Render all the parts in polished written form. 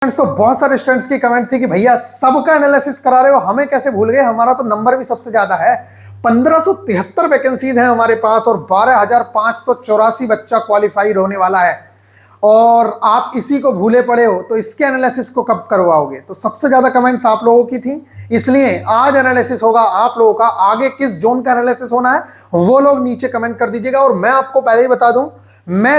तो बहुत सारे स्टूडेंट्स की कमेंट थी कि भैया सबका एनालिसिस करा रहे हो, हमें कैसे भूल गए, हमारा तो नंबर भी सबसे ज्यादा है। 1573 वैकेंसीज हैं हमारे पास और 12,584 बच्चा क्वालिफाइड होने वाला है और आप इसी को भूले पड़े हो, तो इसके एनालिसिस को कब करवाओगे? तो सबसे ज्यादा कमेंट्स आप लोगों की थी, इसलिए आज एनालिसिस होगा आप लोगों का। आगे किस जोन का एनालिसिस होना है वो लोग नीचे कमेंट कर दीजिएगा। और मैं आपको पहले ही बता दूं, मैं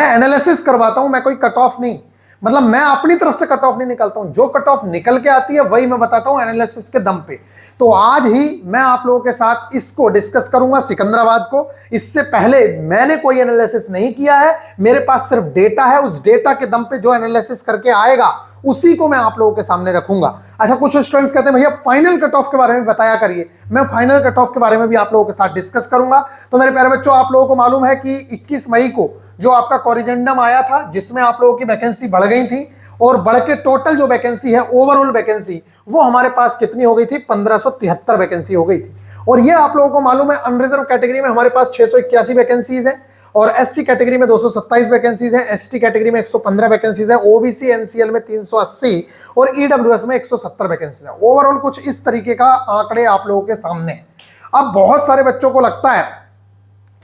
एनालिसिस करवाता हूं, मैं कोई कट ऑफ नहीं, मतलब मैं अपनी तरफ से कट ऑफ नहीं निकालता हूं, जो कट ऑफ निकल के आती है वही मैं बताता हूं एनालिसिस के दम पे। तो आज ही मैं आप लोगों के साथ इसको डिस्कस करूंगा, सिकंदराबाद को। इससे पहले मैंने कोई एनालिसिस नहीं किया है, मेरे पास सिर्फ डेटा है, उस डेटा के दम पे जो एनालिसिस करके आएगा उसी को मैं आप लोगों के सामने रखूंगा। अच्छा, कुछ स्टूडेंट्स कहते हैं भैया फाइनल कट ऑफ के बारे में बताया करिए। मैं फाइनल कट ऑफ के बारे में भी आप लोगों के साथ डिस्कस करूंगा। तो मेरे प्यारे बच्चों, आप लोगों को मालूम है कि 21 मई को जो आपका कोरिजेंडम आया था, जिसमें आप लोगों की वैकेंसी बढ़ गई थी, और बढ़ के टोटल जो वैकेंसी है, ओवरऑल वैकेंसी, वो हमारे पास कितनी हो गई थी? 1573 वैकेंसी हो गई थी। और ये आप लोगों को मालूम है, अनरिजर्व कैटेगरी में हमारे पास 681 वैकेंसीज है, और एससी कैटेगरी में 227 वैकेंसीज है, एसटी कैटेगरी में 115 वैकेंसीज है, ओबीसी एनसीएल में 380 और ईडब्ल्यूएस में 170 वैकेंसीज है। ओवरऑल कुछ इस तरीके का आंकड़े आप लोगों के सामने है। अब बहुत सारे बच्चों को लगता है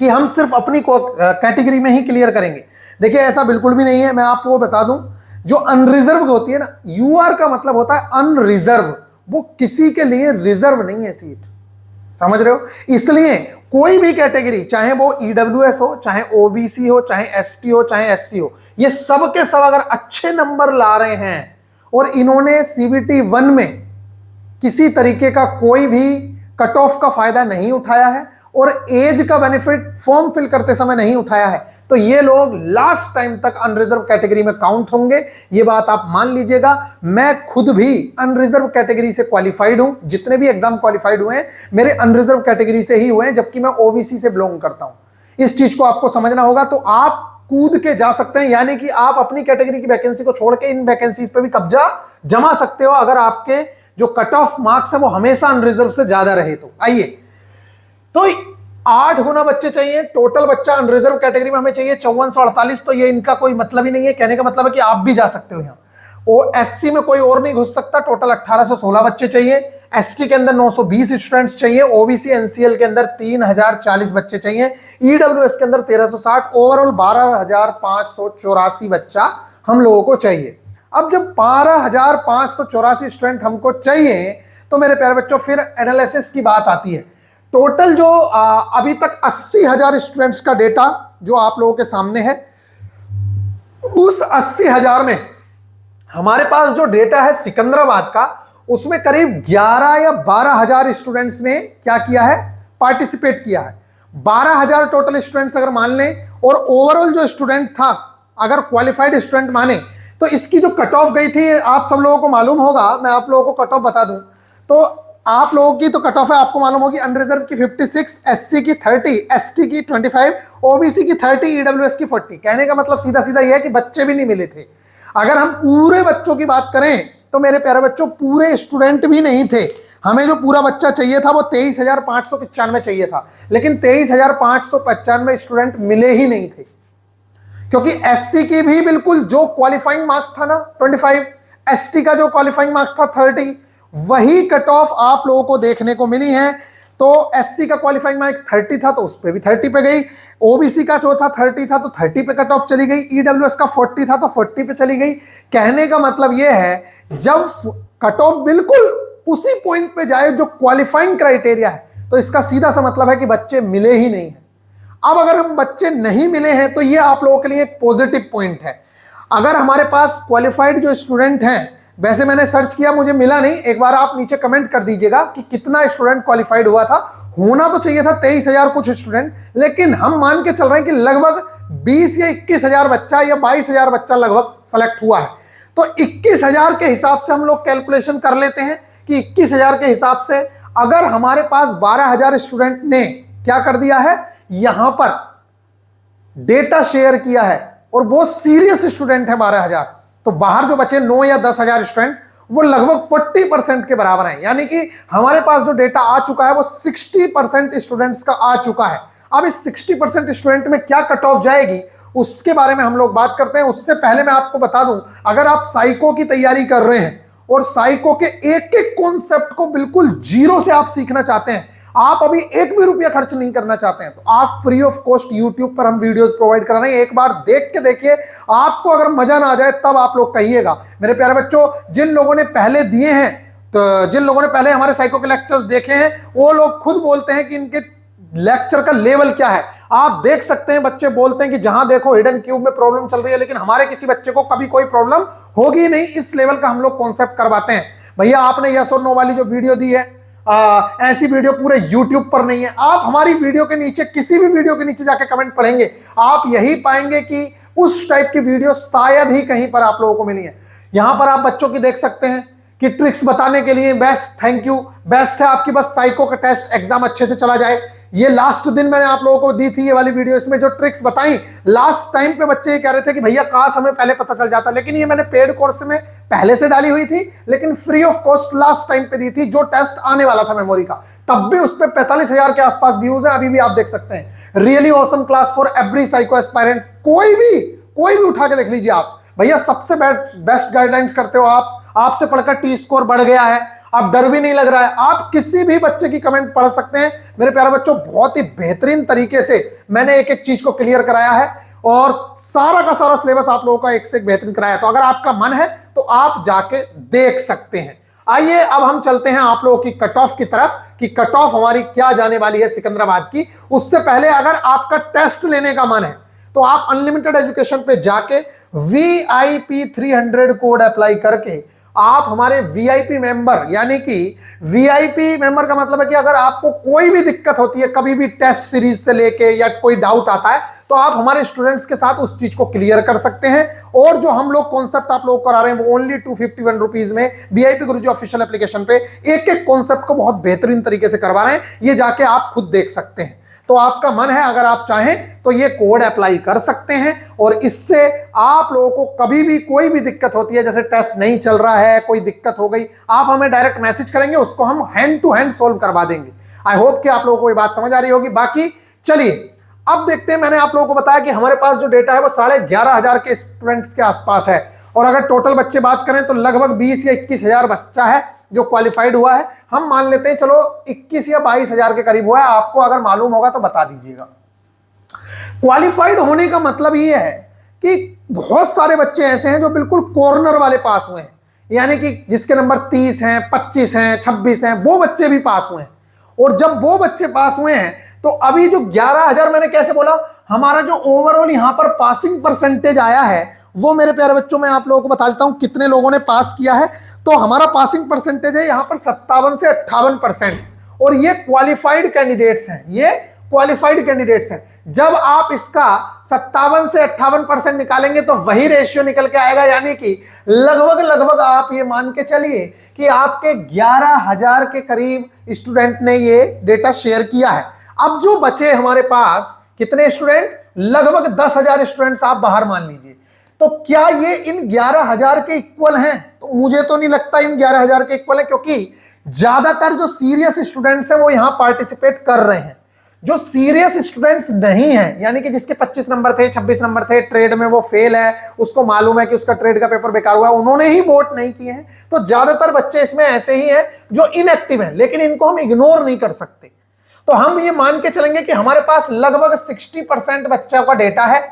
कि हम सिर्फ अपनी कैटेगरी में ही क्लियर करेंगे। देखिए, ऐसा बिल्कुल भी नहीं है। मैं आपको बता दूं, जो अनरिजर्व होती है ना, यूआर का मतलब होता है अनरिजर्व, वो किसी के लिए रिजर्व नहीं है सीट, समझ रहे हो? इसलिए कोई भी कैटेगरी, चाहे वो ईडब्ल्यूएस हो, चाहे ओबीसी हो, चाहे एसटी हो, चाहे एससी हो, ये सब के सब अगर अच्छे नंबर ला रहे हैं और इन्होंने सीबीटी 1 में किसी तरीके का कोई भी कट ऑफ का फायदा नहीं उठाया है और एज का बेनिफिट फॉर्म फिल करते समय नहीं उठाया है, तो ये लोग लास्ट टाइम तक अनरिजर्व कैटेगरी में काउंट होंगे। ये बात आप मान लीजिएगा। मैं खुद भी अनरिजर्व कैटेगरी से क्वालिफाइड हूं, जितने भी एग्जाम क्वालिफाइड हुए हैं मेरे अनरिजर्व कैटेगरी से ही हुए हैं, जबकि मैं ओबीसी से बिलोंग करता हूं। इस चीज को आपको समझना होगा। तो आप कूद के जा सकते हैं, यानी कि आप अपनी कैटेगरी की वैकेंसी को छोड़ के इन वैकेंसीज पे भी कब्जा जमा सकते हो, अगर आपके जो कट ऑफ मार्क्स है वो हमेशा अनरिजर्व से ज्यादा रहे तो। आइए, तो 8 गुना बच्चे चाहिए, टोटल बच्चा अनरिजर्व कैटेगरी में हमें चाहिए 5448। तो ये इनका कोई मतलब ही नहीं है। कहने का मतलब है कि आप भी जा सकते हो यहां। और एससी में कोई और नहीं घुस सकता। टोटल 1816 बच्चे चाहिए। एसटी के अंदर 920 स्टूडेंट्स चाहिए। ओबीसी एनसीएल के अंदर 3040 बच्चे चाहिए। ईडब्ल्यूएस के अंदर 1360। ओवरऑल 12,584 बच्चा हम लोगों को चाहिए। अब जब 12,584 स्टूडेंट हमको चाहिए, तो मेरे प्यारे बच्चों फिर एनालिसिस की बात आती है। टोटल जो अभी तक 80,000 स्टूडेंट्स का डेटा जो आप लोगों के सामने है, उस 80,000 में हमारे पास जो डेटा है सिकंदराबाद का, उसमें करीब 11 या 12,000 स्टूडेंट्स ने क्या किया है? पार्टिसिपेट किया है। 12,000 टोटल स्टूडेंट्स अगर मान लें, और ओवरऑल जो स्टूडेंट था अगर क्वालिफाइड स्टूडेंट माने, तो इसकी जो कट ऑफ गई थी आप सब लोगों को मालूम होगा। मैं आप लोगों को कट ऑफ बता दूं तो आप लोगों की तो कट ऑफ है, आपको मालूम होगी, अनरिजर्व की 56, एससी की 30, एसटी की 25, ओबीसी की 30, ईडब्ल्यूएस की 40। कहने का मतलब सीधा सीधा यह है कि बच्चे भी नहीं मिले थे। अगर हम पूरे बच्चों की बात करें तो मेरे प्यारे बच्चों, पूरे स्टूडेंट भी नहीं थे। हमें जो पूरा बच्चा चाहिए था वो 23,595 चाहिए था, लेकिन 23,595 स्टूडेंट मिले ही नहीं थे, क्योंकि एससी की भी बिल्कुल जो क्वालिफाइंग मार्क्स था ना 25, एसटी का जो क्वालिफाइंग मार्क्स था 30, वही कट ऑफ आप लोगों को देखने को मिली है। तो एससी का क्वालिफाइंग मार्क 30 था तो उस पे भी 30 पे गई। ओबीसी का जो था 30 था तो 30 पे कट ऑफ चली गई। ईडब्ल्यूएस का 40 था तो 40 पे चली गई। कहने का मतलब यह है, जब कट ऑफ बिल्कुल उसी पॉइंट पे जाए जो क्वालिफाइंग क्राइटेरिया है, तो इसका सीधा सा मतलब है कि बच्चे मिले ही नहीं है। अब अगर हम बच्चे नहीं मिले हैं तो यह आप लोगों के लिए एक पॉजिटिव पॉइंट है। अगर हमारे पास क्वालिफाइड जो स्टूडेंट हैं, वैसे मैंने सर्च किया, मुझे मिला नहीं, एक बार आप नीचे कमेंट कर दीजिएगा कि कितना स्टूडेंट क्वालिफाइड हुआ था। होना तो चाहिए था 23,000 कुछ स्टूडेंट, लेकिन हम मान के चल रहे हैं कि लगभग 20 या 21,000 बच्चा या 22,000 बच्चा लगभग सेलेक्ट हुआ है। तो 21,000 के हिसाब से हम लोग कैलकुलेशन कर लेते हैं कि 21,000 के हिसाब से अगर हमारे पास 12,000 स्टूडेंट ने क्या कर दिया है, यहां पर डेटा शेयर किया है, और वो सीरियस स्टूडेंट है 12,000, तो बाहर जो बचे 9 या 10,000 स्टूडेंट, वो लगभग 40% के बराबर हैं। यानी कि हमारे पास जो डेटा आ चुका है वो 60% स्टूडेंट्स का आ चुका है। अब इस 60% स्टूडेंट में क्या कट ऑफ जाएगी उसके बारे में हम लोग बात करते हैं। उससे पहले मैं आपको बता दूं, अगर आप साइको की तैयारी कर रहे हैं और साइको के एक एक कॉन्सेप्ट को बिल्कुल जीरो से आप सीखना चाहते हैं, आप अभी एक भी रुपया खर्च नहीं करना चाहते हैं, तो आप फ्री ऑफ कॉस्ट यूट्यूब पर हम वीडियोस प्रोवाइड कर रहे हैं। एक बार देख के देखिए, आपको अगर मजा ना आ जाए तब आप लोग कहिएगा। मेरे प्यारे बच्चों, जिन लोगों ने पहले दिए हैं, तो जिन लोगों ने पहले हमारे साइको के लेक्चर्स देखे हैं, वो लोग खुद बोलते हैं कि इनके लेक्चर का लेवल क्या है। आप देख सकते हैं, बच्चे बोलते हैं कि जहां देखो हिडन क्यूब में प्रॉब्लम चल रही है, लेकिन हमारे किसी बच्चे को कभी कोई प्रॉब्लम होगी नहीं। इस लेवल का हम लोग कॉन्सेप्ट करवाते हैं। भैया आपने यस और नो वाली जो वीडियो दी है, ऐसी वीडियो पूरे YouTube पर नहीं है। आप हमारी वीडियो के नीचे, किसी भी वीडियो के नीचे जाके कमेंट पढ़ेंगे, आप यही पाएंगे कि उस टाइप की वीडियो शायद ही कहीं पर आप लोगों को मिली है। यहां पर आप बच्चों की देख सकते हैं कि ट्रिक्स बताने के लिए बेस्ट, थैंक यू, बेस्ट है आपकी। बस साइको का टेस्ट एग्जाम अच्छे से चला जाए। ये लास्ट दिन मैंने आप लोगों को दी थी ये वाली वीडियो, इसमें जो ट्रिक्स बताई लास्ट टाइम पे बच्चे ये कह रहे थे कि भैया काश हमें पहले पता चल जाता, लेकिन ये मैंने पेड कोर्स में पहले से डाली हुई थी, लेकिन free of cost last time पे दी थी, जो टेस्ट आने वाला था मेमोरी का। तब भी उस पर 45,000 के आसपास व्यूज है, अभी भी आप देख सकते हैं। Really awesome class for every psycho aspirant. कोई भी उठा के देख लीजिए आप। भैया सबसे बेस्ट गाइडलाइंस करते हो आप, आपसे पढ़कर टी स्कोर बढ़ गया है, अब डर भी नहीं लग रहा है। आप किसी भी बच्चे की कमेंट पढ़ सकते हैं। मेरे प्यारे बच्चों, बहुत ही बेहतरीन तरीके से मैंने एक एक चीज को क्लियर कराया है और सारा का सारा सिलेबस आप लोगों का एक से एक बेहतरीन कराया है। तो अगर आपका मन है तो आप जाके देख सकते हैं। आइए अब हम चलते हैं आप लोगों की कट ऑफ की तरफ कि कट ऑफ हमारी क्या जाने वाली है सिकंदराबाद की। उससे पहले अगर आपका टेस्ट लेने का मन है तो आप अनलिमिटेड एजुकेशन पे जाके VIP 300 कोड अप्लाई करके आप हमारे VIP मेंबर, यानी कि VIP मेंबर का मतलब है कि अगर आपको कोई भी दिक्कत होती है, कभी भी टेस्ट सीरीज से लेके या कोई डाउट आता है, तो आप हमारे स्टूडेंट्स के साथ उस चीज को क्लियर कर सकते हैं। और जो हम लोग कॉन्सेप्ट आप लोग करा रहे हैं वो ओनली 251 रुपीज में VIP गुरुजी ऑफिशियल एप्लीकेशन पे एक एक कॉन्सेप्ट को बहुत बेहतरीन तरीके से करवा रहे हैं। ये जाके आप खुद देख सकते हैं। तो आपका मन है, अगर आप चाहें तो ये कोड अप्लाई कर सकते हैं और इससे आप लोगों को कभी भी कोई भी दिक्कत होती है, जैसे टेस्ट नहीं चल रहा है, कोई दिक्कत हो गई, आप हमें डायरेक्ट मैसेज करेंगे, उसको हम हैंड टू हैंड सोल्व करवा देंगे। आई होप कि आप लोगों को ये बात समझ आ रही होगी। बाकी चलिए अब देखते हैं। मैंने आप लोगों को बताया कि हमारे पास जो डेटा है वो 11,500 के स्टूडेंट्स के आसपास है, और अगर टोटल बच्चे बात करें तो लगभग 20 या 21,000 बच्चा है जो क्वालिफाइड हुआ है। हम मान लेते हैं चलो 21 या 22,000 के करीब हुआ है। आपको अगर मालूम होगा तो बता दीजिएगा। क्वालिफाइड होने का मतलब ये है कि बहुत सारे बच्चे ऐसे हैं जो बिल्कुल कॉर्नर वाले पास हुए हैं, यानी कि जिसके नंबर 30 हैं, 25 हैं, 26 हैं, वो बच्चे भी पास हुए हैं। और जब वो बच्चे पास हुए हैं तो अभी जो 11,000, मैंने कैसे बोला, हमारा जो ओवरऑल यहां पर पासिंग परसेंटेज आया है वो मेरे प्यारे बच्चों मैं आप लोगों को बता देता हूं कितने लोगों ने पास किया है। तो हमारा पासिंग परसेंटेज है यहां पर 57 से 58%, और ये क्वालिफाइड कैंडिडेट्स हैं, ये क्वालिफाइड कैंडिडेट्स हैं। जब आप इसका 57 से 58% निकालेंगे तो वही रेशियो निकल के आएगा, यानी कि लगभग आप ये मान के चलिए कि आपके 11,000 के करीब स्टूडेंट ने ये डेटा शेयर किया है। अब जो बचे हमारे पास कितने स्टूडेंट, लगभग 10,000 स्टूडेंट्स आप बाहर मान लीजिए। तो क्या ये इन 11,000 के इक्वल हैं? तो मुझे तो नहीं लगता इन 11,000 के इक्वल है, क्योंकि ज्यादातर जो सीरियस स्टूडेंट्स हैं वो यहां पार्टिसिपेट कर रहे हैं। जो सीरियस स्टूडेंट्स नहीं हैं, यानी कि जिसके 25 नंबर थे, 26 नंबर थे, ट्रेड में वो फेल है, उसको मालूम है कि उसका ट्रेड का पेपर बेकार हुआ है, उन्होंने ही वोट नहीं किए हैं। तो ज्यादातर बच्चे इसमें ऐसे ही हैं जो इनएक्टिव हैं, लेकिन इनको हम इग्नोर नहीं कर सकते। तो हम ये मान के चलेंगे कि हमारे पास लगभग 60% बच्चों का डेटा है,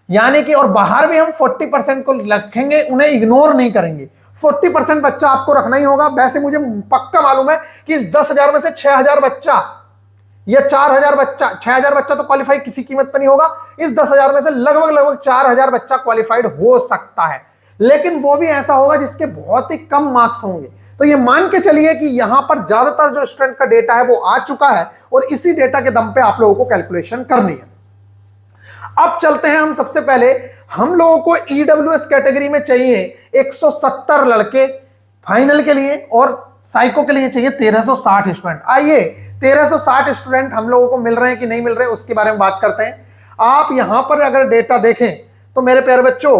यानी कि, और बाहर भी हम 40% को रखेंगे, उन्हें इग्नोर नहीं करेंगे। 40% बच्चा आपको रखना ही होगा। वैसे मुझे पक्का मालूम है कि इस 10,000 में से 6,000 बच्चा या 4,000 बच्चा, 6,000 बच्चा तो क्वालिफाई किसी कीमत पर नहीं होगा। इस 10,000 में से लगभग 4,000 बच्चा क्वालिफाइड हो सकता है, लेकिन वो भी ऐसा होगा जिसके बहुत ही कम मार्क्स होंगे। तो ये मान के चलिए कि यहां पर ज्यादातर जो स्टूडेंट का डेटा है वो आ चुका है, और इसी डेटा के दम पे आप लोगों को कैलकुलेशन करनी है। अब चलते हैं हम सबसे पहले, हम लोगों को EWS कैटेगरी में चाहिए 170 लड़के फाइनल के लिए, और साइको के लिए चाहिए 1360 स्टूडेंट। आइए 1360 स्टूडेंट हम लोगों को मिल रहे हैं कि नहीं मिल रहे उसके बारे में बात करते हैं। आप यहां पर अगर डेटा देखें तो मेरे प्यारे बच्चों,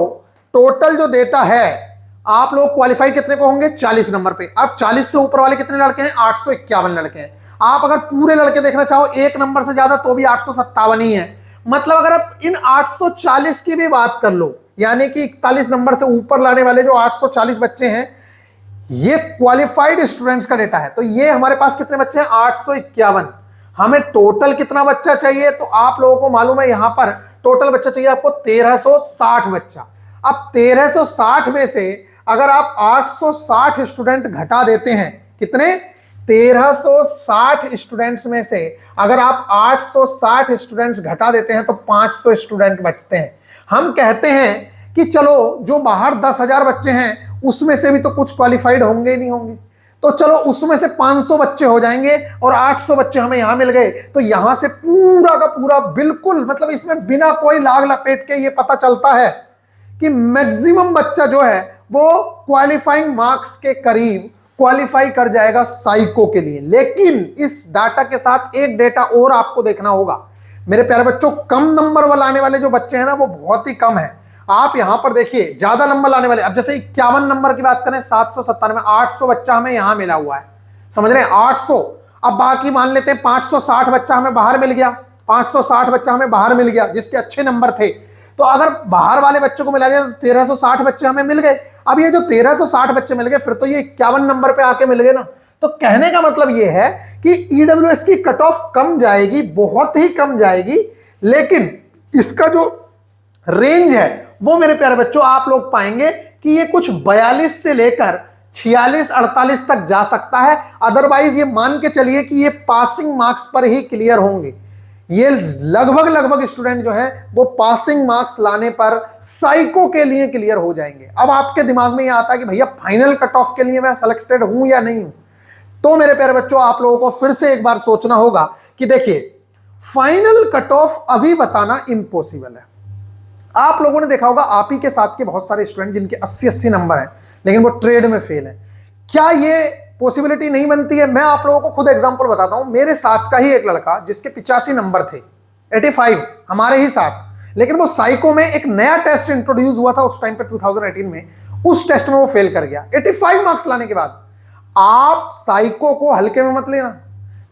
टोटल जो डेटा है, आप लोग क्वालिफाई कितने को होंगे, 40 नंबर पे। अब 40 से ऊपर वाले कितने लड़के हैं, 851 लड़के हैं। आप अगर पूरे लड़के देखना चाहो एक नंबर से ज्यादा तो भी 857 ही है। मतलब अगर आप इन 840 की भी बात कर लो, यानी कि 41 नंबर से ऊपर लाने वाले जो 840 बच्चे हैं, ये क्वालिफाइड स्टूडेंट्स का डेटा है। तो ये हमारे पास कितने बच्चे हैं? 851। हमें टोटल कितना बच्चा चाहिए? तो आप लोगों को मालूम है यहां पर टोटल बच्चा चाहिए आपको 1360 बच्चा। अब 1360 में से अगर आप 860 स्टूडेंट घटा देते हैं, कितने? 1360 स्टूडेंट्स में से अगर आप 860 स्टूडेंट्स घटा देते हैं तो 500 स्टूडेंट बचते हैं। हम कहते हैं कि चलो जो बाहर 10,000 बच्चे हैं उसमें से भी तो कुछ क्वालिफाइड होंगे नहीं होंगे, तो चलो उसमें से 500 बच्चे हो जाएंगे और 800 बच्चे हमें यहां मिल गए। तो यहां से पूरा का पूरा बिल्कुल, मतलब इसमें बिना कोई लाग लपेट के ये पता चलता है कि मैक्सिमम बच्चा जो है वो क्वालिफाइंग मार्क्स के करीब क्वालिफाई कर जाएगा साइको के लिए। लेकिन इस डाटा के साथ एक डेटा और आपको देखना होगा मेरे प्यारे बच्चों, कम नंबर वाले आने वाले जो बच्चे हैं ना वो बहुत ही कम है। आप यहां पर देखिए ज्यादा नंबर लाने वाले, अब जैसे 51 नंबर की बात करें, 797, 800 बच्चा हमें यहां मिला हुआ है, समझ रहे हैं? 800। अब बाकी मान लेते हैं 560 बच्चा हमें बाहर मिल गया, 560 बच्चा हमें बाहर मिल गया जिसके अच्छे नंबर थे। तो अगर बाहर वाले बच्चों को मिला गया तो 1360 बच्चे हमें मिल गए। अब ये जो 1360 बच्चे मिल गए, फिर तो ये 51 नंबर पे आके मिल गए ना। तो कहने का मतलब ये है कि ईडब्ल्यूएस की कट ऑफ कम जाएगी, बहुत ही कम जाएगी, लेकिन इसका जो रेंज है वो मेरे प्यारे बच्चों आप लोग पाएंगे कि ये कुछ 42 से लेकर 46-48 तक जा सकता है। अदरवाइज ये मान के चलिए कि ये पासिंग मार्क्स पर ही क्लियर होंगे। ये लगभग स्टूडेंट जो है वो पासिंग मार्क्स लाने पर साइको के लिए क्लियर हो जाएंगे। अब आपके दिमाग में ये आता है कि भैया फाइनल कट ऑफ के लिए मैं सिलेक्टेड हूं या नहीं हूं। तो मेरे प्यारे बच्चों आप लोगों को फिर से एक बार सोचना होगा कि देखिए फाइनल कट ऑफ अभी बताना इम्पॉसिबल है। आप लोगों ने देखा होगा आप ही के साथ के बहुत सारे स्टूडेंट जिनके 80-80 नंबर हैं लेकिन वो ट्रेड में फेल है। क्या ये पॉसिबिलिटी नहीं बनती है? मैं आप लोगों को खुद एग्जांपल बताता हूं। मेरे साथ का ही एक लड़का जिसके 85 नंबर थे, 85 हमारे ही साथ, लेकिन वो साइको में एक नया टेस्ट इंट्रोड्यूस हुआ था उस टाइम पे 2018 में, उस टेस्ट में वो फेल कर गया 85 मार्क्स लाने के बाद। आप साइको को हल्के में मत लेना।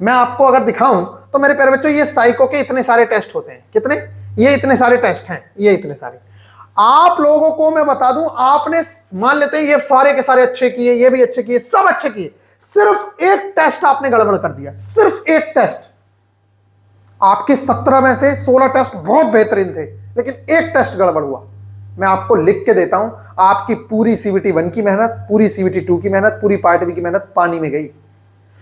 मैं आपको अगर दिखाऊं तो मेरे प्यारे बच्चों ये साइको के इतने सारे टेस्ट होते हैं, कितने? ये इतने सारे टेस्ट हैं, ये इतने सारे। आप लोगों को मैं बता दूं, आपने मान लेते हैं ये सारे के सारे अच्छे किए, ये भी अच्छे किए, सब अच्छे किए, सिर्फ एक टेस्ट आपने गड़बड़ कर दिया, सिर्फ एक टेस्ट। आपके 17 में से 16 टेस्ट बहुत बेहतरीन थे लेकिन एक टेस्ट गड़बड़ हुआ। मैं आपको लिख के देता हूं, आपकी पूरी सीवीटी 1 की मेहनत, पूरी सीवीटी 2 की मेहनत, पूरी पार्ट बी की मेहनत पानी में गई।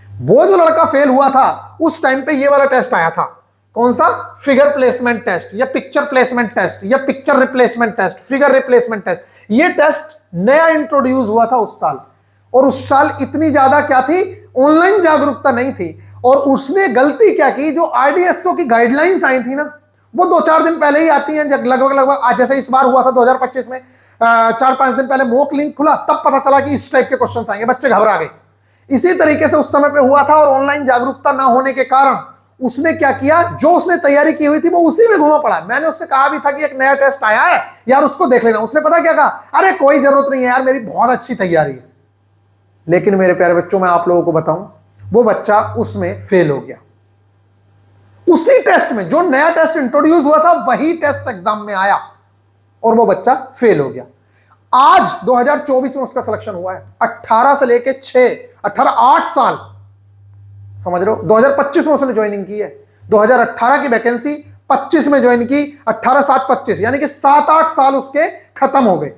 वो जो लड़का फेल हुआ था उस टाइम पे ये वाला टेस्ट आया था, कौन सा? फिगर प्लेसमेंट टेस्ट या पिक्चर प्लेसमेंट टेस्ट या picture replacement test, figure replacement test. ये टेस्ट नया इंट्रोड्यूस हुआ था उस साल, और उस साल इतनी ज्यादा क्या थी, ऑनलाइन जागरूकता नहीं थी। और उसने गलती क्या की, जो आरडीएसओ की गाइडलाइंस आई थी ना वो 2-4 दिन पहले ही आती हैं, लगभग आज जैसे इस बार हुआ था 2025 में, 4-5 दिन पहले मॉक लिंक खुला तब पता चला कि इस टाइप के क्वेश्चन आएंगे, बच्चे घबरा गए। इसी तरीके से उस समय पे हुआ था, और ऑनलाइन जागरूकता ना होने के कारण उसने क्या किया, जो उसने तैयारी की हुई थी वो उसी में घुमा पड़ा। मैंने उससे कहा भी था कि एक नया टेस्ट आया है यार, उसको देख लेना। उसने पता क्या कहा, अरे कोई जरूरत नहीं है यार, मेरी बहुत अच्छी तैयारी है। लेकिन मेरे प्यारे बच्चों मैं आप लोगों को बताऊं, वो बच्चा उसमें फेल हो गया। उसी टेस्ट में जो नया टेस्ट इंट्रोड्यूस हुआ था वही टेस्ट एग्जाम में आया और वो बच्चा फेल हो गया। आज 2024 में उसका सिलेक्शन हुआ है। 18 से लेके 8 साल, समझ रहे हो? 2025 में उसने ज्वाइनिंग की है, 2018 की वैकेंसी 25 में ज्वाइन की, 18-7-25 यानी कि 7-8 साल उसके खत्म हो गए।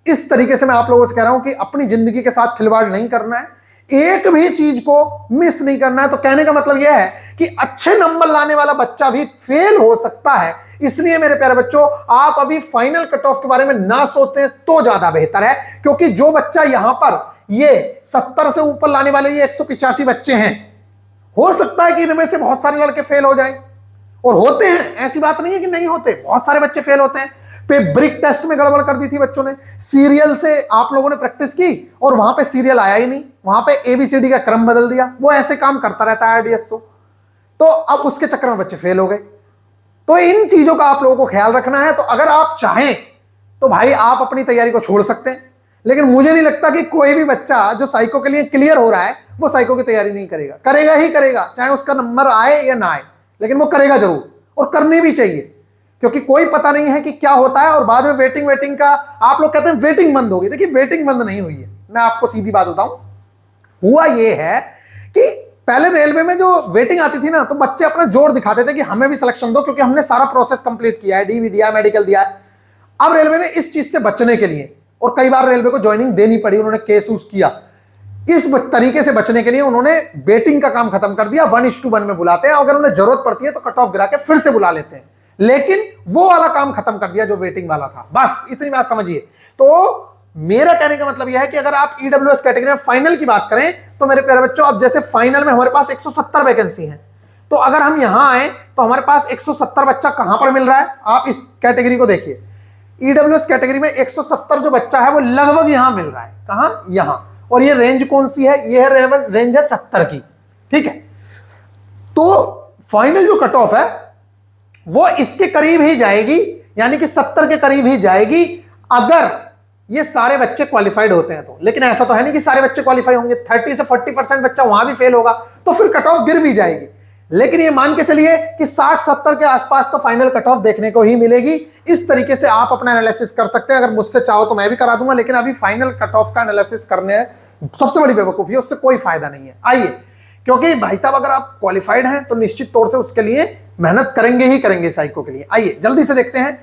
इस तरीके से मैं आप लोगों से कह रहा हूं कि अपनी जिंदगी के साथ खिलवाड़ नहीं करना है, एक भी चीज को मिस नहीं करना है। तो कहने का मतलब यह है कि अच्छे नंबर लाने वाला बच्चा भी फेल हो सकता है। इसलिए मेरे प्यारे बच्चों आप अभी फाइनल कट ऑफ के बारे में ना सोचें तो ज्यादा बेहतर है, क्योंकि जो बच्चा यहां पर ये 70 से ऊपर लाने वाले ये 185 बच्चे हैं, हो सकता है कि इनमें से बहुत सारे लड़के फेल हो जाएं, और होते हैं, ऐसी बात नहीं है कि नहीं होते, बहुत सारे बच्चे फेल होते हैं। पे ब्रिक टेस्ट में गड़बड़ कर दी थी बच्चों ने, सीरियल से आप लोगों ने प्रैक्टिस की और वहां पे सीरियल आया ही नहीं, वहां पे एबीसीडी का क्रम बदल दिया। वो ऐसे काम करता रहता है आरडीएसओ, तो अब उसके चक्कर में बच्चे फेल हो गए। तो इन चीजों का आप लोगों को ख्याल रखना है। तो अगर आप चाहें तो भाई आप अपनी तैयारी को छोड़ सकते हैं, लेकिन मुझे नहीं लगता कि कोई भी बच्चा जो साइको के लिए क्लियर हो रहा है वो साइको की तैयारी नहीं करेगा। करेगा ही करेगा, चाहे उसका नंबर आए या ना आए, लेकिन वो करेगा जरूर, और करनी भी चाहिए। क्योंकि कोई पता नहीं है कि क्या होता है, और बाद में वेटिंग का आप लोग कहते हैं वेटिंग बंद होगी। देखिए वेटिंग बंद नहीं हुई है, मैं आपको सीधी बात बताऊं, हुआ ये है कि पहले रेलवे में जो वेटिंग आती थी ना, तो बच्चे अपना जोर दिखाते थे कि हमें भी सिलेक्शन दो, क्योंकि हमने सारा प्रोसेस कंप्लीट किया है, डीवी दिया, मेडिकल दिया है। अब रेलवे ने इस चीज से बचने के लिए, और कई बार रेलवे को ज्वाइनिंग देनी पड़ी, उन्होंने केस यूज किया, इस तरीके से बचने के लिए उन्होंने वेटिंग का काम खत्म कर दिया, 1:1 में बुलाते हैं, अगर उन्हें जरूरत पड़ती है तो कट ऑफ गिरा के फिर से बुला लेते हैं, लेकिन वो वाला काम खत्म कर दिया जो वेटिंग वाला था। बस इतनी बात समझिए। तो मेरा कहने का मतलब यह है कि अगर आप ईडब्ल्यूएस कैटेगरी में फाइनल की बात करें, तो मेरे प्यारे बच्चों, अब जैसे फाइनल में हमारे पास 170 वैकेंसी है, तो अगर हम यहां आए तो हमारे पास 170 बच्चा कहां पर मिल रहा है, आप इस कैटेगरी को देखिए। ईडब्ल्यूएस कैटेगरी में 170 जो बच्चा है वो लगभग यहां मिल रहा है, कहां, यहां। और ये रेंज कौन सी है, ये रेंज है 70 की, ठीक है। तो फाइनल जो कट ऑफ है वो इसके करीब ही जाएगी, यानी कि 70 के करीब ही जाएगी, अगर ये सारे बच्चे क्वालिफाइड होते हैं तो। लेकिन ऐसा तो है नहीं कि सारे बच्चे क्वालिफाई होंगे, 30 से 40% बच्चा वहां भी फेल होगा, तो फिर कट ऑफ गिर भी जाएगी। लेकिन ये मान के चलिए कि 60-70 के आसपास तो फाइनल कट ऑफ देखने को ही मिलेगी। इस तरीके से आप अपना एनालिसिस कर सकते हैं, अगर मुझसे चाहो तो मैं भी करा दूंगा, लेकिन अभी फाइनल कट ऑफ का एनालिसिस करने सबसे बड़ी बेवकूफी है, उससे कोई फायदा नहीं है। आइए, क्योंकि भाई साहब अगर आप क्वालिफाइड हैं तो निश्चित तौर से उसके लिए मेहनत करेंगे ही करेंगे साइको के लिए। आइए जल्दी से देखते हैं।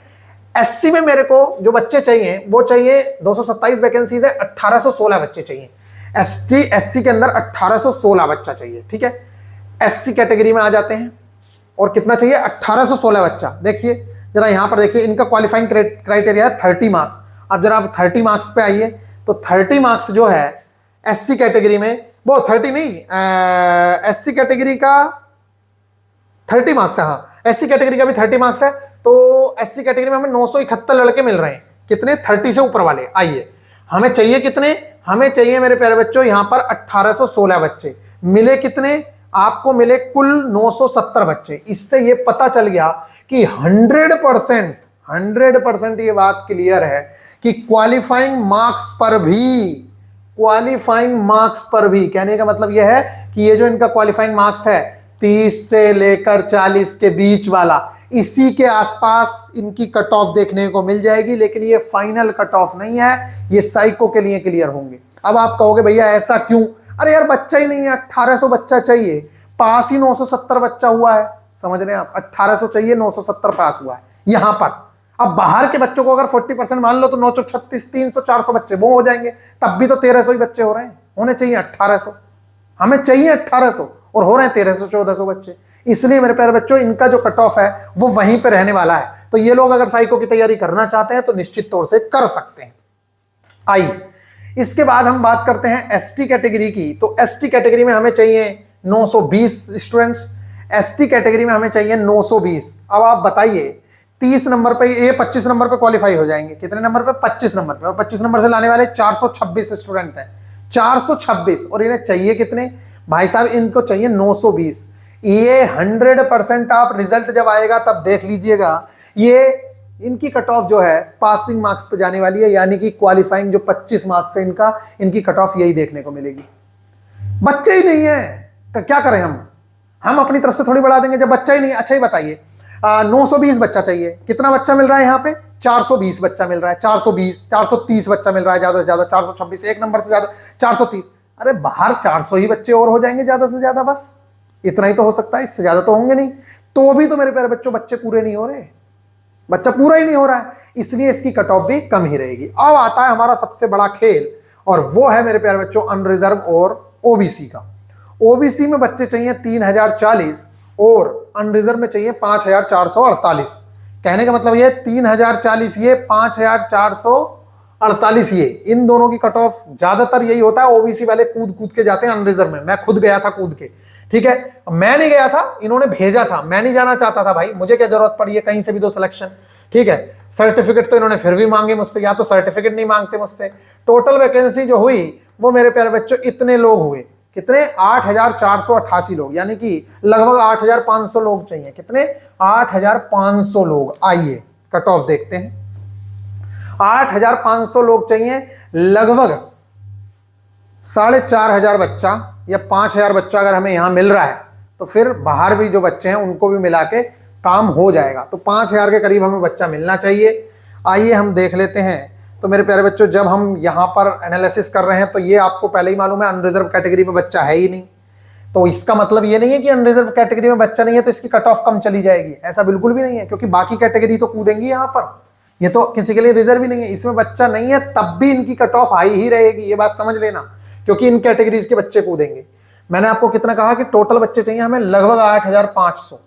एससी में मेरे को जो बच्चे चाहिए वो चाहिए, 227 वैकेंसीज है, 1816 बच्चे चाहिए। एससी के अंदर 1816 बच्चा चाहिए, ठीक है। एससी कैटेगरी में आ जाते हैं, और कितना चाहिए, 1816 बच्चा। देखिए जरा यहां पर देखिए, इनका क्वालिफाइंग क्राइटेरिया है 30 मार्क्स। अब जरा आप 30 मार्क्स पे आइए, तो 30 मार्क्स जो है एससी कैटेगरी में, वो 30 नहीं, एससी कैटेगरी का 30 मार्क्स है, हाँ एससी कैटेगरी का भी 30 मार्क्स है। तो एससी कैटेगरी में हमें 971 लड़के मिल रहे हैं, कितने, 30 से ऊपर वाले। आइए हमें चाहिए कितने, हमें चाहिए मेरे प्यारे बच्चों यहां पर 1816 बच्चे। मिले कितने आपको, मिले कुल 970 बच्चे। इससे ये पता चल गया कि 100% ये बात क्लियर है कि क्वालिफाइंग मार्क्स पर भी, कहने का मतलब यह है कि ये जो इनका क्वालिफाइंग मार्क्स है 30 से लेकर 40 के बीच वाला, इसी के आसपास इनकी कट ऑफ देखने को मिल जाएगी। लेकिन ये फाइनल कट ऑफ नहीं है, ये साइको के लिए क्लियर होंगे। अब आप कहोगे भैया ऐसा क्यों, अरे यार बच्चा ही नहीं है, 1800 बच्चा चाहिए, पास ही 970 बच्चा हुआ है, समझ रहे हैं आप, 1800 चाहिए, 970 पास हुआ है यहां पर। अब बाहर के बच्चों को अगर 40% मान लो तो 936, 300, 400 बच्चे वो हो जाएंगे, तब भी तो 1300 ही बच्चे हो रहे हैं, होने चाहिए 1800, हमें चाहिए 1800 और हो रहे हैं 1300, 1400 बच्चे। इसलिए मेरे प्यारे बच्चों इनका जो कट ऑफ है वो वहीं पे रहने वाला है। तो ये लोग अगर साइको की तैयारी करना चाहते हैं तो निश्चित तौर से कर सकते हैं। आइए इसके बाद हम बात करते हैं एसटी कैटेगरी की। तो एसटी कैटेगरी में हमें चाहिए 920 स्टूडेंट्स, एसटी कैटेगरी में हमें चाहिए 920। अब आप बताइए 30 नंबर पे, ये 25 नंबर पे क्वालिफाई हो जाएंगे, कितने नंबर पे, 25 नंबर पे, और 25 नंबर से लाने वाले 426 स्टूडेंट हैं, 426। और इन्हें चाहिए कितने भाई साहब, इनको चाहिए 920। ये 100% आप रिजल्ट जब आएगा तब देख लीजिएगा, ये इनकी कट ऑफ जो है पासिंग मार्क्स पे जाने वाली है, यानी कि क्वालिफाइंग जो 25 मार्क्स है इनका, इनकी कट ऑफ यही देखने को मिलेगी। बच्चे ही नहीं है तो क्या करें हम अपनी तरफ से थोड़ी बढ़ा देंगे जब बच्चा ही नहीं। अच्छा ही बताइए, 920 बच्चा चाहिए, कितना बच्चा मिल रहा है यहाँ पे, 420 बच्चा मिल रहा है, 420, 430 बच्चा मिल रहा है ज्यादा से ज्यादा, 426, एक नंबर से ज्यादा 430। अरे बाहर 400 ही बच्चे और हो जाएंगे ज्यादा से ज्यादा, बस इतना ही तो हो सकता है, इससे ज्यादा तो होंगे नहीं। तो भी तो मेरे प्यारे बच्चों बच्चे पूरे नहीं हो रहे, बच्चा पूरा ही नहीं हो रहा है, इसलिए इसकी कट ऑफ भी कम ही रहेगी। अब आता है हमारा सबसे बड़ा खेल, और वो है मेरे प्यारे बच्चों अनरिजर्व और ओबीसी का। ओबीसी में बच्चे चाहिए 3040 और अनरिजर्व में चाहिए 5448। कहने का मतलब ये 3040 ये 5448 ये, इन दोनों की कट ऑफ ज्यादातर यही होता है। ओबीसी वाले कूद कूद के जाते हैं अनरिजर्व में, मैं खुद गया था कूद के, ठीक है। मैं नहीं गया था, इन्होंने भेजा था, मैं नहीं जाना चाहता था भाई, मुझे क्या जरूरत पड़ी है कहीं से भी दो सिलेक्शन, ठीक है। सर्टिफिकेट तो इन्होंने फिर भी मांगे मुझसे, या तो सर्टिफिकेट नहीं मांगते मुझसे। टोटल वैकेंसी जो हुई वो मेरे प्यारे बच्चों इतने लोग हुए, कितने, 8488 लोग, यानी कि लगभग 8500 लोग चाहिए। कितने, 8500 लोग। आइए कट ऑफ देखते हैं, 8500 लोग चाहिए, लगभग 4500 बच्चा या 5000 बच्चा अगर हमें यहां मिल रहा है, तो फिर बाहर भी जो बच्चे हैं उनको भी मिला के काम हो जाएगा। तो 5,000 के करीब हमें बच्चा मिलना चाहिए। आइए हम देख लेते हैं। तो मेरे प्यारे बच्चों, जब हम यहाँ पर एनालिसिस कर रहे हैं तो ये आपको पहले ही मालूम है अनरिजर्व कैटेगरी में बच्चा है ही नहीं। तो इसका मतलब ये नहीं है कि अनरिजर्व कैटेगरी में बच्चा नहीं है तो इसकी कट ऑफ कम चली जाएगी, ऐसा बिल्कुल भी नहीं है, क्योंकि बाकी कैटेगरी तो कूदेंगी यहाँ पर। ये तो किसी के लिए रिजर्व ही नहीं है, इसमें बच्चा नहीं है तब भी इनकी कट ऑफ हाई ही रहेगी, ये बात समझ लेना, क्योंकि इन कैटेगरीज के बच्चे कूदेंगे। मैंने आपको कितना कहा कि टोटल बच्चे चाहिए हमें लगभग 8,500,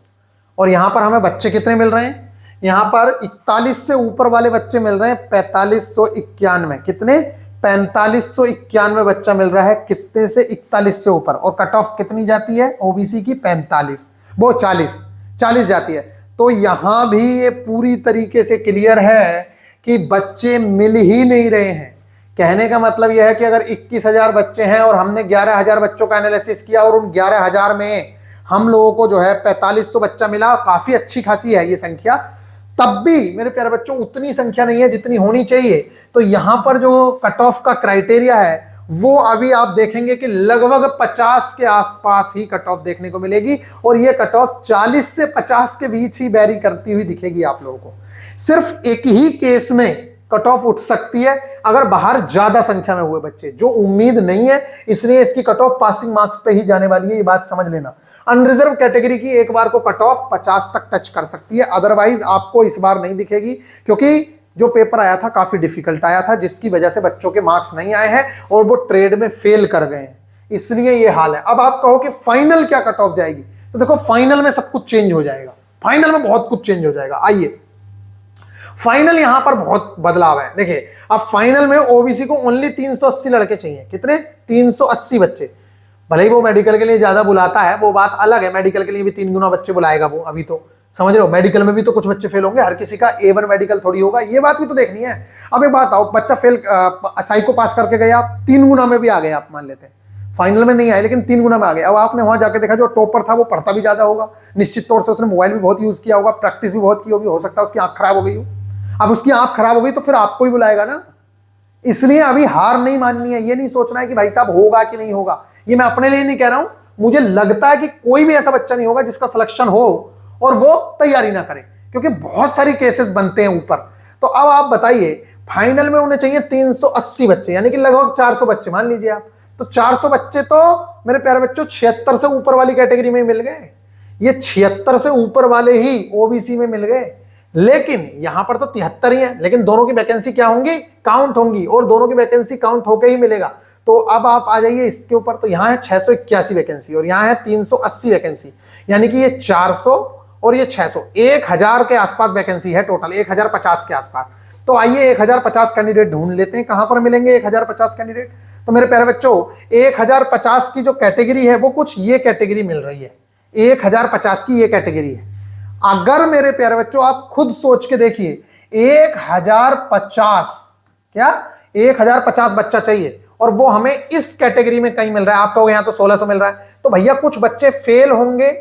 और यहां पर हमें बच्चे कितने मिल रहे हैं? यहां पर 41 से ऊपर वाले बच्चे मिल रहे हैं 4591। कितने? 4591 बच्चा मिल रहा है। कितने से? 41 से ऊपर। और कट ऑफ कितनी जाती है ओबीसी की? 45, वो 40 जाती है। तो यहां भी ये पूरी तरीके से क्लियर है कि बच्चे मिल ही नहीं रहे हैं। कहने का मतलब यह है कि अगर 21,000 बच्चे हैं और हमने 11,000 बच्चों का एनालिसिस किया और उन 11,000 में हम लोगों को जो है 4500 बच्चा मिला, काफी अच्छी खासी है ये संख्या, तब भी मेरे प्यारे बच्चों उतनी संख्या नहीं है जितनी होनी चाहिए। तो यहां पर जो कट ऑफ का क्राइटेरिया है वो अभी आप देखेंगे कि लगभग 50 के आसपास ही कट ऑफ देखने को मिलेगी, और ये कट ऑफ 40 से 50 के बीच ही वेरी करती हुई दिखेगी आप लोगों को। सिर्फ एक ही केस में कट ऑफ उठ सकती है, अगर बाहर ज्यादा संख्या में हुए बच्चे, जो उम्मीद नहीं है, इसलिए इसकी कट ऑफ पासिंग मार्क्स पे ही जाने वाली है, ये बात समझ लेना। अनरिजर्व कैटेगरी की एक बार को कट ऑफ 50 तक टच कर सकती है, अदरवाइज आपको इस बार नहीं दिखेगी, क्योंकि जो पेपर आया था काफी डिफिकल्ट आया था, जिसकी वजह से बच्चों के मार्क्स नहीं आए हैं और वो ट्रेड में फेल कर गए हैं, इसलिए ये हाल है। अब आप कहो कि फाइनल क्या कट ऑफ जाएगी, तो देखो फाइनल में सब कुछ चेंज हो जाएगा, फाइनल में बहुत कुछ चेंज हो जाएगा। आइए, फाइनल यहां पर बहुत बदलाव है। देखिए, अब फाइनल में ओबीसी को ओनली 380 लड़के चाहिए। कितने? 380 बच्चे। भले ही वो मेडिकल के लिए ज्यादा बुलाता है, वो बात अलग है, मेडिकल के लिए भी 3 गुना बच्चे बुलाएगा वो, अभी तो समझ रहे हो, मेडिकल में भी तो कुछ बच्चे फेल होंगे, हर किसी का A1 मेडिकल थोड़ी होगा, ये बात भी तो देखनी है। अब एक बात आओ, बच्चा फेल साइको पास करके गया, आप 3 गुना में भी आ गए, आप मान लेते हैं फाइनल में नहीं आए लेकिन 3 गुना में आ गए। अब आपने वहां जाके देखा जो टॉपर था वो पढ़ता भी ज्यादा होगा, निश्चित तौर से उसने मोबाइल भी बहुत यूज किया होगा, प्रैक्टिस भी बहुत की होगी, हो सकता है उसकी आंख खराब हो गई हो। अब उसकी आंख खराब हो गई तो फिर आपको ही बुलाएगा ना, इसलिए अभी हार नहीं माननी है। ये नहीं सोचना है कि भाई साहब होगा कि नहीं होगा, ये मैं अपने लिए नहीं कह रहा हूं, मुझे लगता है कि कोई भी ऐसा बच्चा नहीं होगा जिसका सिलेक्शन हो और वो तैयारी ना करे, क्योंकि बहुत सारी केसेस बनते हैं ऊपर। तो अब आप बताइए, फाइनल में उन्हें चाहिए 380 बच्चे, यानी कि लगभग 400 बच्चे मान लीजिए आप, तो 400 बच्चे तो मेरे प्यारे बच्चों 76 से ऊपर वाली कैटेगरी में मिल गए, ये 76 से ऊपर वाले ही ओबीसी में मिल गए। लेकिन यहां पर तो 73 ही है, लेकिन दोनों की वैकेंसी क्या होंगी? काउंट होंगी, और दोनों की वैकेंसी काउंट होकर ही मिलेगा। तो अब आप आ जाइए इसके ऊपर, तो यहां है 681 वैकेंसी और यहां है 380 वैकेंसी, यानी कि ये 400 और ये 600, 1000 के आसपास वैकेंसी है टोटल, 1050 के आसपास। तो आइए 1050 कैंडिडेट ढूंढ लेते हैं, कहां पर मिलेंगे 1050 कैंडिडेट। तो मेरे प्यारे बच्चों, 1050 की जो कैटेगरी है वो कुछ ये कैटेगरी मिल रही है, 1050 की ये कैटेगरी है। अगर मेरे प्यारे बच्चों आप खुद सोच के देखिए, 1050 क्या 1050 बच्चा चाहिए और वो हमें इस कैटेगरी में कहीं मिल रहा है। आप कहोगे यहां तो 1600 मिल रहा है, तो भैया कुछ बच्चे फेल होंगे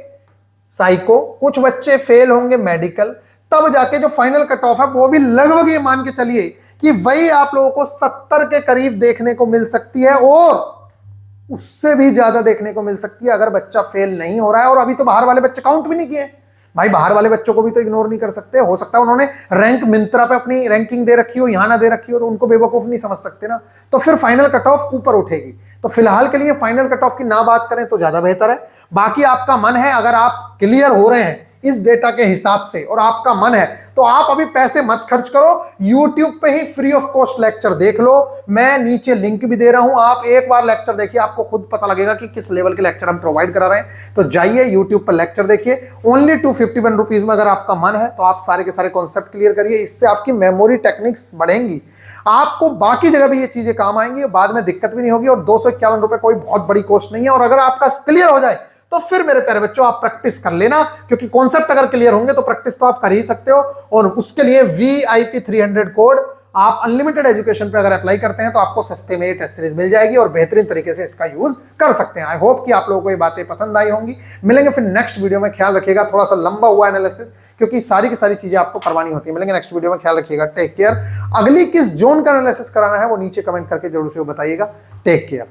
साइको, कुछ बच्चे फेल होंगे मेडिकल, तब जाके जो फाइनल कट ऑफ है वो भी लगभग ये मान के चलिए कि वही आप लोगों को 70 के करीब देखने को मिल सकती है, और उससे भी ज्यादा देखने को मिल सकती है अगर बच्चा फेल नहीं हो रहा है। और अभी तो बाहर वाले बच्चे काउंट भी नहीं किए भाई, बाहर वाले बच्चों को भी तो इग्नोर नहीं कर सकते। हो सकता है उन्होंने रैंक मिंत्रा पे अपनी रैंकिंग दे रखी हो, यहां ना दे रखी हो, तो उनको बेवकूफ नहीं समझ सकते ना, तो फिर फाइनल कट ऑफ ऊपर उठेगी। तो फिलहाल के लिए फाइनल कट ऑफ की ना बात करें तो ज्यादा बेहतर है। बाकी आपका मन है, अगर आप क्लियर हो रहे हैं इस डेटा के हिसाब से और आपका मन है, तो आप अभी पैसे मत खर्च करो, YouTube पे ही फ्री ऑफ कॉस्ट लेक्चर देख लो, मैं नीचे लिंक भी दे रहा हूं, आप एक बार लेक्चर देखिए, आपको खुद पता लगेगा कि किस लेवल के लेक्चर हम प्रोवाइड करा रहे हैं। तो जाइए YouTube पर लेक्चर देखिए, ओनली 251 रुपीज में अगर आपका मन है तो आप सारे के सारे कॉन्सेप्ट क्लियर करिए, इससे आपकी मेमोरी टेक्निक्स बढ़ेंगी, आपको बाकी जगह भी ये चीजें काम आएंगी, बाद में दिक्कत भी नहीं होगी। और 251 रुपए कोई बहुत बड़ी कॉस्ट नहीं है, और अगर आपका क्लियर हो जाए तो फिर मेरे प्यारे बच्चों आप प्रैक्टिस कर लेना, क्योंकि कॉन्सेप्ट अगर क्लियर होंगे तो प्रैक्टिस तो आप कर ही सकते हो। और उसके लिए VIP 300 कोड आप अनलिमिटेड एजुकेशन पे अगर अप्लाई करते हैं तो आपको सस्ते में ये टेस्ट सीरीज मिल जाएगी और बेहतरीन तरीके से इसका यूज कर सकते हैं। आई होप कि आप लोगों को ये बातें पसंद आई होंगी। मिलेंगे फिर नेक्स्ट वीडियो में, ख्याल रखिएगा, थोड़ा सा लंबा हुआ एनालिसिस, क्योंकि सारी की सारी चीजें आपको करवानी होती है। मिलेंगे नेक्स्ट वीडियो में, ख्याल रखिएगा, टेक केयर। अगली किस जोन का एनालिसिस कराना है वो नीचे कमेंट करके जरूर से बताइएगा। Take care.